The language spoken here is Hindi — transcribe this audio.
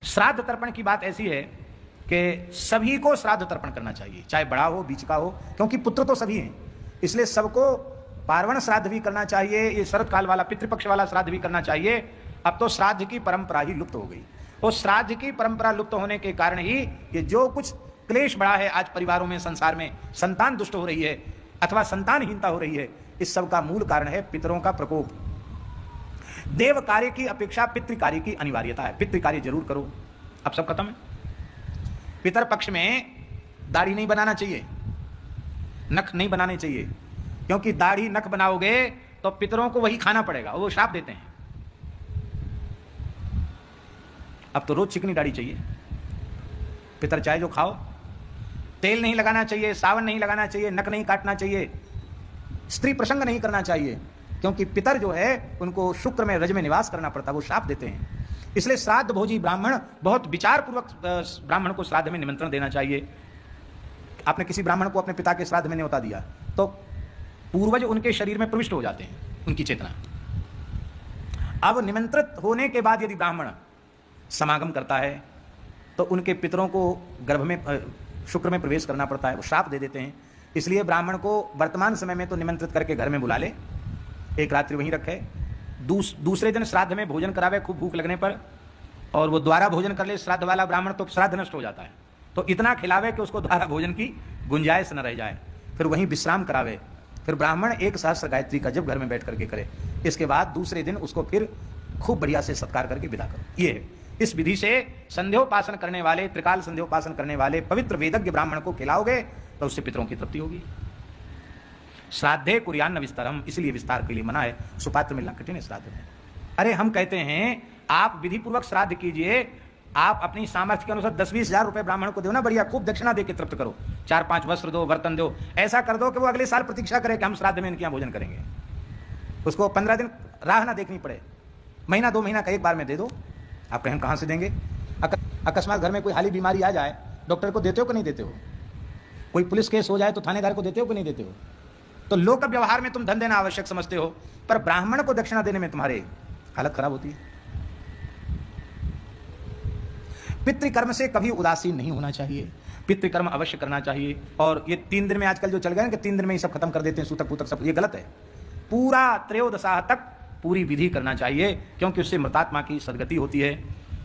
श्राद्ध तर्पण की बात ऐसी है कि सभी को श्राद्ध तर्पण करना चाहिए, चाहे बड़ा हो बीच का हो, क्योंकि पुत्र तो सभी हैं, इसलिए सबको पार्वण श्राद्ध भी करना चाहिए, ये शरद काल वाला पितृपक्ष वाला श्राद्ध भी करना चाहिए। अब तो श्राद्ध की परंपरा ही लुप्त हो गई, और श्राद्ध की परंपरा लुप्त होने के कारण ही ये जो कुछ क्लेश बढ़ा है आज परिवारों में, संसार में, संतान दुष्ट हो रही है अथवा संतानहीनता हो रही है, इस सब का मूल कारण है पितरों का प्रकोप। देव कार्य की अपेक्षा पितृ कार्य की अनिवार्यता है, पितृ कार्य जरूर करो। अब सब खत्म है। पितर पक्ष में दाढ़ी नहीं बनाना चाहिए, नख नहीं बनाने चाहिए, क्योंकि दाढ़ी नख बनाओगे तो पितरों को वही खाना पड़ेगा, वो श्राप देते हैं। अब तो रोज चिकनी दाढ़ी चाहिए, पितर चाहे जो खाओ। तेल नहीं लगाना चाहिए, सावन नहीं लगाना चाहिए, नख नहीं काटना चाहिए, स्त्री प्रसंग नहीं करना चाहिए, क्योंकि पितर जो है उनको शुक्र में रज में निवास करना पड़ता है, वो श्राप देते हैं। इसलिए श्राद्ध भोजी ब्राह्मण बहुत विचार पूर्वक ब्राह्मण को श्राद्ध में निमंत्रण देना चाहिए। आपने किसी ब्राह्मण को अपने पिता के श्राद्ध में न्योता दिया तो पूर्वज उनके शरीर में प्रविष्ट हो जाते हैं, उनकी चेतना। अब निमंत्रित होने के बाद यदि ब्राह्मण समागम करता है तो उनके पितरों को गर्भ में शुक्र में प्रवेश करना पड़ता है, वो श्राप दे देते हैं। इसलिए ब्राह्मण को वर्तमान समय में तो निमंत्रित करके घर में बुला ले, एक रात्रि वहीं रखे, दूसरे दिन श्राद्ध में भोजन करावे खूब भूख लगने पर, और वो द्वारा भोजन कर ले श्राद्ध वाला ब्राह्मण तो श्राद्ध नष्ट हो जाता है, तो इतना खिलावे कि उसको द्वारा भोजन की गुंजाइश न रह जाए, फिर वहीं विश्राम करावे। फिर ब्राह्मण 1 सहस्त्र गायत्री का जब घर में बैठ करके करे, इसके बाद दूसरे दिन उसको फिर खूब बढ़िया से सत्कार करके विदा करो। ये है। इस विधि से संध्योपासन करने वाले, त्रिकाल संध्योपासन करने वाले पवित्र वेदज्ञ ब्राह्मण को खिलाओगे तो उससे पितरों की तृप्ति होगी। श्राद्धे कुर्यान्न विस्तरम, इसलिए विस्तार के लिए मना है, सुपात्र मिलना कठिन है श्राद्ध में। अरे हम कहते हैं आप विधि पूर्वक श्राद्ध कीजिए, आप अपनी सामर्थ्य के अनुसार 10-20 हजार रुपए ब्राह्मण को दो ना, बढ़िया खूब दक्षिणा दे के तृप्त करो, 4-5 वस्त्र दो, बर्तन दो, ऐसा कर दो कि वो अगले साल प्रतीक्षा करे कि हम श्राद्ध में इनके यहाँ भोजन करेंगे। उसको 15 दिन राह ना देखनी पड़े, महीना 2 महीना का एक बार में दे दो। आप कहें कहाँ से देंगे? अकस्मात घर में कोई हाली बीमारी आ जाए, डॉक्टर को देते हो कि नहीं देते हो? कोई पुलिस केस हो जाए तो थानेदार को देते हो कि नहीं देते हो? तो लोक व्यवहार में तुम धन देना आवश्यक समझते हो, पर ब्राह्मण को दक्षिणा देने में तुम्हारे हालत खराब होती है। पितृकर्म से कभी उदासीन नहीं होना चाहिए, पितृकर्म अवश्य करना चाहिए। और ये 3 दिन में आजकल जो चल गए कि 3 दिन में ही सब खत्म कर देते हैं, सूतक पूतक सब, ये गलत है। पूरा त्रयोदशाह तक पूरी विधि करना चाहिए, क्योंकि उससे मृतात्मा की सदगति होती है।